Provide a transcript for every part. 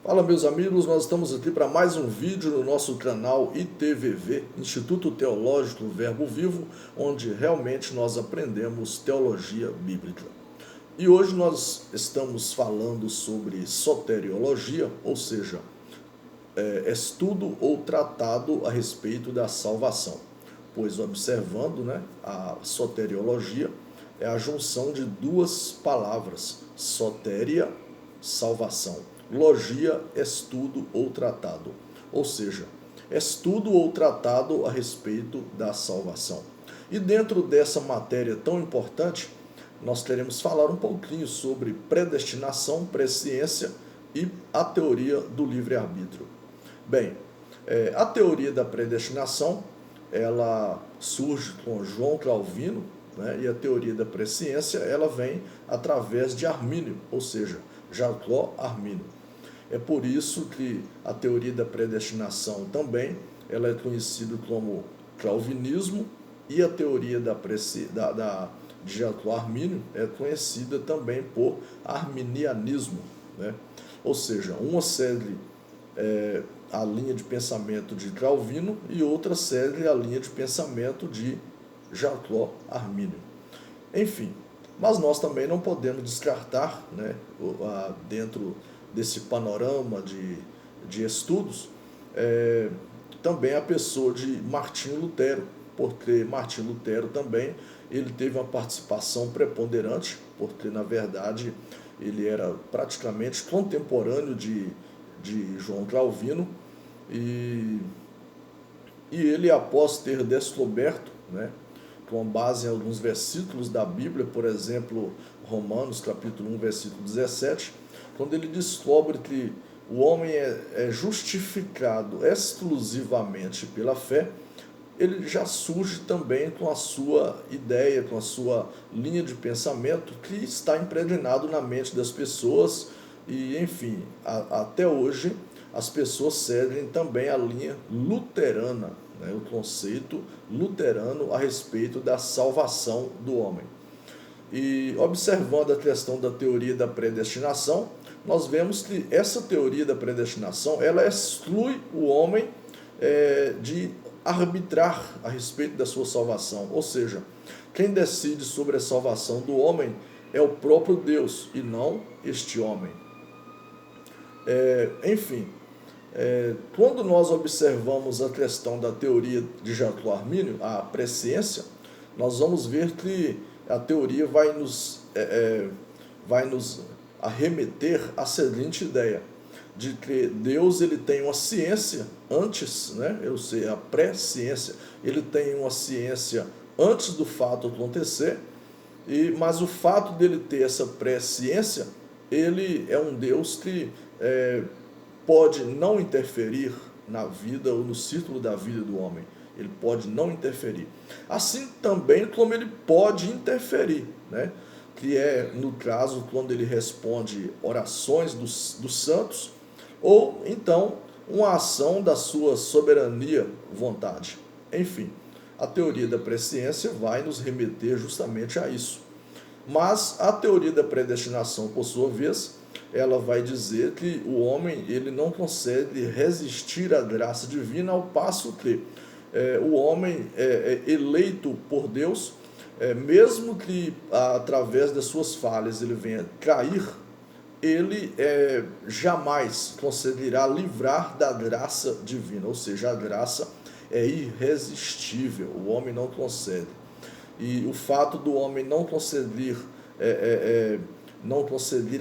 Fala, meus amigos, nós estamos aqui para mais um vídeo no nosso canal ITVV, Instituto Teológico Verbo Vivo, onde realmente nós aprendemos teologia bíblica. E hoje nós estamos falando sobre soteriologia, ou seja, estudo ou tratado a respeito da salvação. Pois observando, a soteriologia é a junção de duas palavras, soteria, salvação, logia, estudo ou tratado, ou seja, estudo ou tratado a respeito da salvação. E dentro dessa matéria tão importante, nós queremos falar um pouquinho sobre predestinação, presciência e a teoria do livre-arbítrio. Bem, a teoria da predestinação, ela surge com João Calvino, e a teoria da presciência, ela vem através de Armínio, ou seja, Jacó Armínio. É por isso que a teoria da predestinação também, ela é conhecida como calvinismo, e a teoria de Jacó Armínio é conhecida também por arminianismo, né? Ou seja, uma segue a linha de pensamento de Calvino e outra segue a linha de pensamento de Jacó Armínio. Enfim, mas nós também não podemos descartar, dentro desse panorama de estudos, também a pessoa de Martinho Lutero, porque Martinho Lutero também ele teve uma participação preponderante, porque na verdade ele era praticamente contemporâneo de João Calvino, e ele, após ter descoberto, com base em alguns versículos da Bíblia, por exemplo, Romanos capítulo 1, versículo 17, quando ele descobre que o homem é justificado exclusivamente pela fé, ele já surge também com a sua ideia, com a sua linha de pensamento que está impregnado na mente das pessoas e, enfim, até hoje as pessoas seguem também a linha luterana, o conceito luterano a respeito da salvação do homem. E observando a questão da teoria da predestinação, nós vemos que essa teoria da predestinação, ela exclui o homem de arbitrar a respeito da sua salvação. Ou seja, quem decide sobre a salvação do homem é o próprio Deus e não este homem. Enfim, quando nós observamos a questão da teoria de Jacó Armínio, a presciência, nós vamos ver que a teoria vai nos arremeter à seguinte ideia, de que Deus ele tem uma ciência antes, eu sei, a pré-ciência, ele tem uma ciência antes do fato acontecer, mas o fato dele ter essa pré-ciência, ele é um Deus que pode não interferir na vida ou no círculo da vida do homem. Ele pode não interferir. Assim também como ele pode interferir, que é, no caso, quando ele responde orações dos santos, ou então uma ação da sua soberania, vontade. Enfim, a teoria da presciência vai nos remeter justamente a isso. Mas a teoria da predestinação, por sua vez, ela vai dizer que o homem ele não consegue resistir à graça divina, ao passo que o homem é eleito por Deus, mesmo que através das suas falhas ele venha cair, ele jamais conseguirá livrar da graça divina, ou seja, a graça é irresistível, o homem não consegue. E o fato do homem não conseguir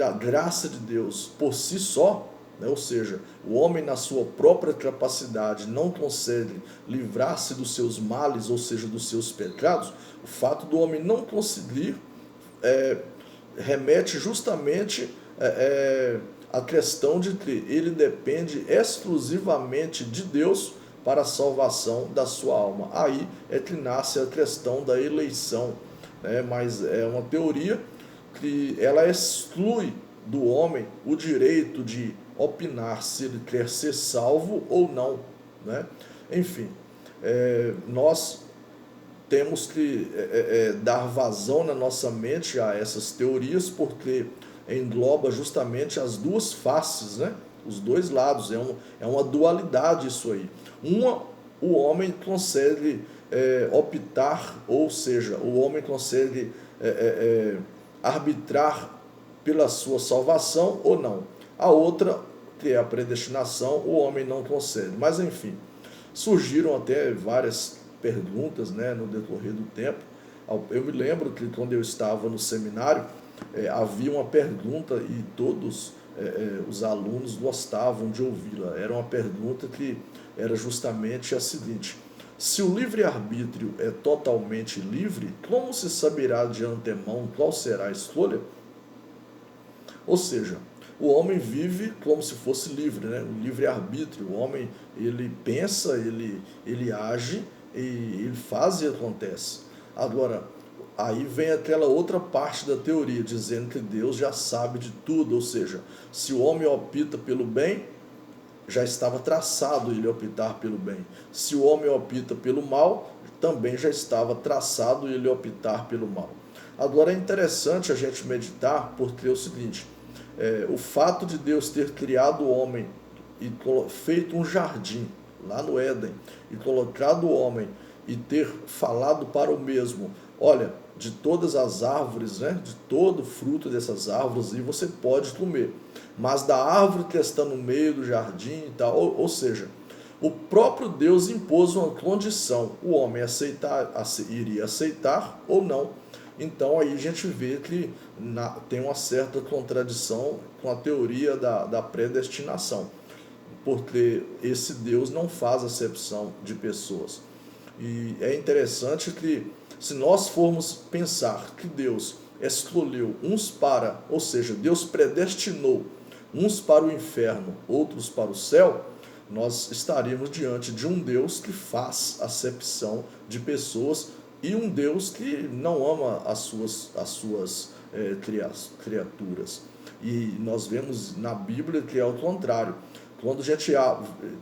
a graça de Deus por si só, ou seja, o homem na sua própria capacidade não consegue livrar-se dos seus males, ou seja, dos seus pecados, o fato do homem não conseguir remete justamente a questão de que ele depende exclusivamente de Deus para a salvação da sua alma. Aí é que nasce a questão da eleição, mas é uma teoria que ela exclui do homem o direito de opinar se ele quer ser salvo ou não, Enfim, nós temos que dar vazão na nossa mente a essas teorias, porque engloba justamente as duas faces, os dois lados, é uma dualidade isso aí. O homem consegue optar, ou seja, o homem consegue arbitrar pela sua salvação ou não. A outra, que é a predestinação, o homem não consegue. Mas enfim, surgiram até várias perguntas, né, no decorrer do tempo. Eu me lembro que quando eu estava no seminário, havia uma pergunta e todos os alunos gostavam de ouvi-la. Era uma pergunta que era justamente a seguinte: se o livre-arbítrio é totalmente livre, como se saberá de antemão qual será a escolha? Ou seja, o homem vive como se fosse livre, né? O livre-arbítrio. O homem, ele pensa, ele age, e ele faz e acontece. Agora, aí vem aquela outra parte da teoria, dizendo que Deus já sabe de tudo. Ou seja, se o homem opta pelo bem, já estava traçado ele optar pelo bem. Se o homem opta pelo mal, também já estava traçado ele optar pelo mal. Agora é interessante a gente meditar, porque é o seguinte: o fato de Deus ter criado o homem e feito um jardim lá no Éden, e colocado o homem e ter falado para o mesmo: olha, de todas as árvores, né, de todo fruto dessas árvores, e você pode comer, mas da árvore que está no meio do jardim e tal, ou seja, o próprio Deus impôs uma condição: o homem iria aceitar ou não. Então aí a gente vê que tem uma certa contradição com a teoria da predestinação, porque esse Deus não faz acepção de pessoas. E é interessante que, se nós formos pensar que Deus escolheu uns para, ou seja, Deus predestinou uns para o inferno, outros para o céu, nós estaríamos diante de um Deus que faz acepção de pessoas, e um Deus que não ama as suas criaturas. E nós vemos na Bíblia que é o contrário. Quando a gente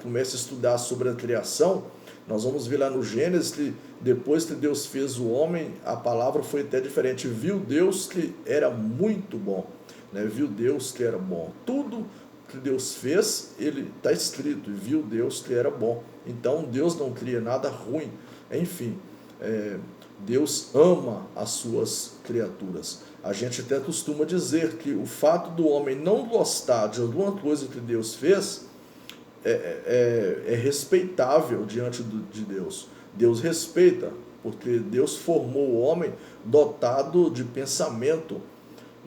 começa a estudar sobre a criação, nós vamos ver lá no Gênesis que depois que Deus fez o homem, a palavra foi até diferente: viu Deus que era muito bom, né? Viu Deus que era bom. Tudo que Deus fez, ele está escrito: viu Deus que era bom. Então Deus não cria nada ruim. Enfim, Deus ama as suas criaturas. A gente até costuma dizer que o fato do homem não gostar de alguma coisa que Deus fez é respeitável diante de Deus. Deus respeita, porque Deus formou o homem dotado de pensamento.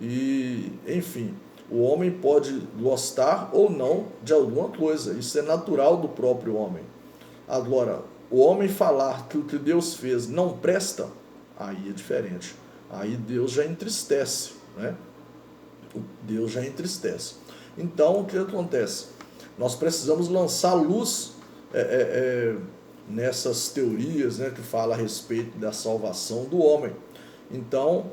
E, enfim, o homem pode gostar ou não de alguma coisa. Isso é natural do próprio homem. Agora, o homem falar que o que Deus fez não presta, aí é diferente. Aí Deus já entristece, né? Deus já entristece. Então, o que acontece? Nós precisamos lançar luz nessas teorias, né, que falam a respeito da salvação do homem. Então,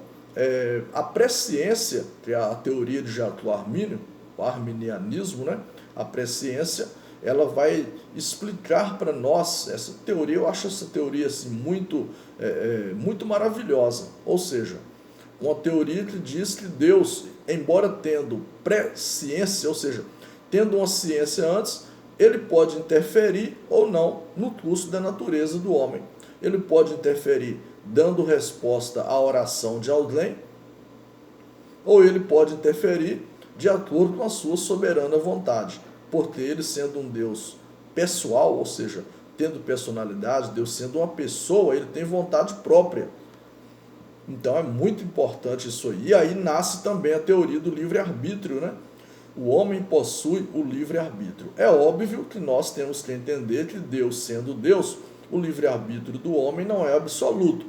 a presciência, que é a teoria de Jacob Armínio, o arminianismo, né, a presciência, ela vai explicar para nós essa teoria. Eu acho essa teoria assim, muito maravilhosa. Ou seja, uma teoria que diz que Deus, embora tendo presciência, ou seja, tendo uma ciência antes, ele pode interferir ou não no curso da natureza do homem. Ele pode interferir dando resposta à oração de alguém, ou ele pode interferir de acordo com a sua soberana vontade, porque ele, sendo um Deus pessoal, ou seja, tendo personalidade, Deus sendo uma pessoa, ele tem vontade própria. Então é muito importante isso aí. E aí nasce também a teoria do livre-arbítrio, né? O homem possui o livre-arbítrio. É óbvio que nós temos que entender que Deus, sendo Deus, o livre-arbítrio do homem não é absoluto.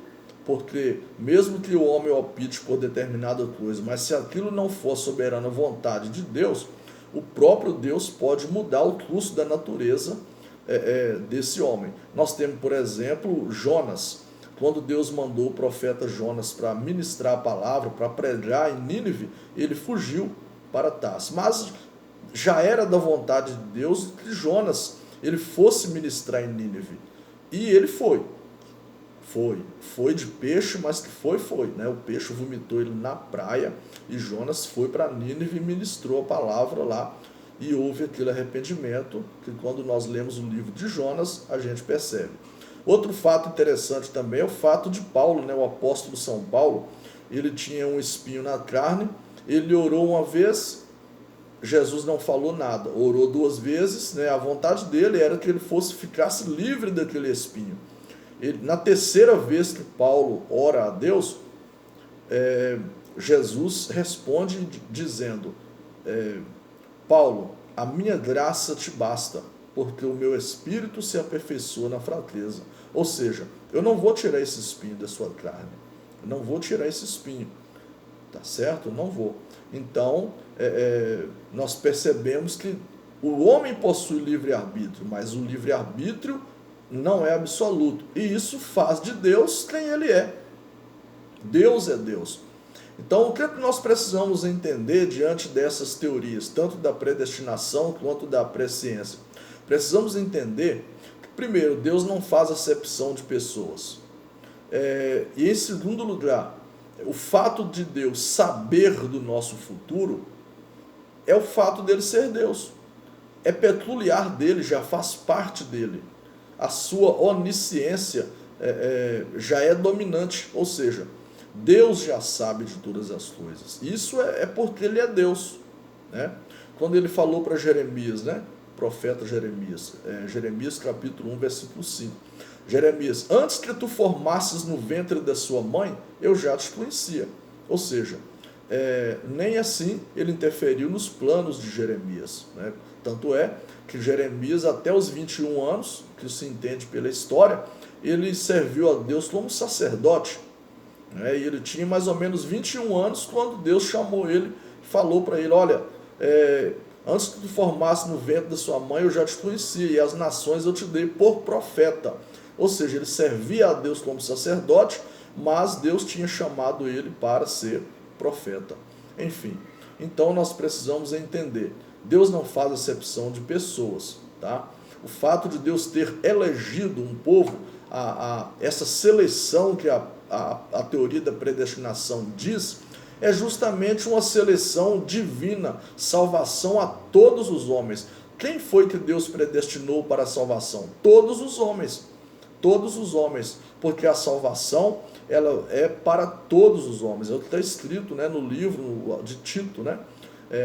Porque mesmo que o homem opte por determinada coisa, mas se aquilo não for a soberana vontade de Deus, o próprio Deus pode mudar o curso da natureza desse homem. Nós temos, por exemplo, Jonas. Quando Deus mandou o profeta Jonas para ministrar a palavra, para pregar em Nínive, ele fugiu para Tarsis. Mas já era da vontade de Deus que Jonas ele fosse ministrar em Nínive. E ele foi. Foi de peixe, mas que foi, né? O peixe vomitou ele na praia, e Jonas foi para Nínive e ministrou a palavra lá. e houve aquele arrependimento que quando nós lemos o livro de Jonas, a gente percebe. Outro fato interessante também é o fato de Paulo, né, o apóstolo São Paulo. Ele tinha um espinho na carne, ele orou uma vez, Jesus não falou nada, orou 2 vezes, né, a vontade dele era que ele ficasse livre daquele espinho. Na terceira vez que Paulo ora a Deus, Jesus responde dizendo, Paulo, a minha graça te basta, porque o meu espírito se aperfeiçoa na fraqueza. Ou seja, eu não vou tirar esse espinho da sua carne, eu não vou tirar esse espinho, tá certo? Eu não vou. Então, nós percebemos que o homem possui livre-arbítrio, mas o livre-arbítrio não é absoluto. E isso faz de Deus quem ele é. Deus é Deus. Então, o que nós precisamos entender diante dessas teorias, tanto da predestinação quanto da presciência? Precisamos entender que, primeiro, Deus não faz acepção de pessoas. E, em segundo lugar, o fato de Deus saber do nosso futuro é o fato dele ser Deus. É peculiar dele, já faz parte dele. A sua onisciência já é dominante, ou seja, Deus já sabe de todas as coisas. Isso é porque ele é Deus, né? Quando ele falou para Jeremias, né? Profeta Jeremias, Jeremias capítulo 1, versículo 5. Jeremias, antes que tu formasses no ventre da sua mãe, eu já te conhecia. Ou seja, nem assim ele interferiu nos planos de Jeremias, né? Tanto é que Jeremias, até os 21 anos, que se entende pela história, ele serviu a Deus como sacerdote. E ele tinha mais ou menos 21 anos quando Deus chamou ele e falou para ele, olha, antes que tu formasse no ventre da sua mãe, eu já te conhecia, e as nações eu te dei por profeta. Ou seja, ele servia a Deus como sacerdote, mas Deus tinha chamado ele para ser profeta. Enfim, então nós precisamos entender, Deus não faz acepção de pessoas, tá? O fato de Deus ter elegido um povo, essa seleção que a teoria da predestinação diz, é justamente uma seleção divina, salvação a todos os homens. Quem foi que Deus predestinou para a salvação? Todos os homens. Todos os homens. Porque a salvação, ela é para todos os homens. É o que está escrito, né, no livro de Tito, né?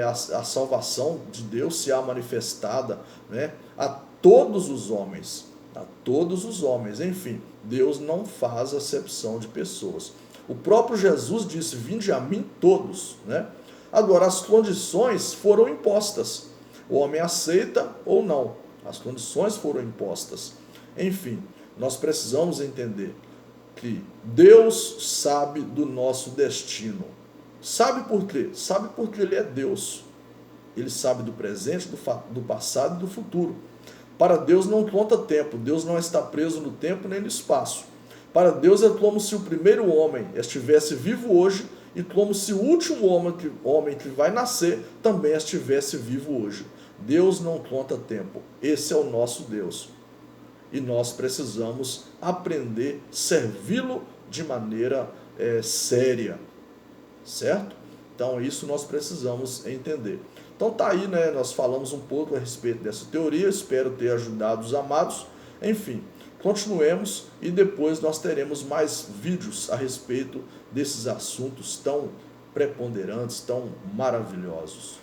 A salvação de Deus se há manifestada, né, a todos os homens. A todos os homens. Enfim, Deus não faz acepção de pessoas. O próprio Jesus disse, vinde a mim todos, né? Agora, as condições foram impostas. O homem aceita ou não. As condições foram impostas. Enfim, nós precisamos entender que Deus sabe do nosso destino. Sabe por quê? Sabe porque ele é Deus. Ele sabe do presente, do passado e do futuro. Para Deus não conta tempo. Deus não está preso no tempo nem no espaço. Para Deus é como se o primeiro homem estivesse vivo hoje e como se o último homem que vai nascer também estivesse vivo hoje. Deus não conta tempo. Esse é o nosso Deus. E nós precisamos aprender a servi-lo de maneira séria. Certo? Então isso nós precisamos entender. Então tá aí, né? Nós falamos um pouco a respeito dessa teoria. Espero ter ajudado os amados. Enfim. Continuemos e depois nós teremos mais vídeos a respeito desses assuntos tão preponderantes, tão maravilhosos.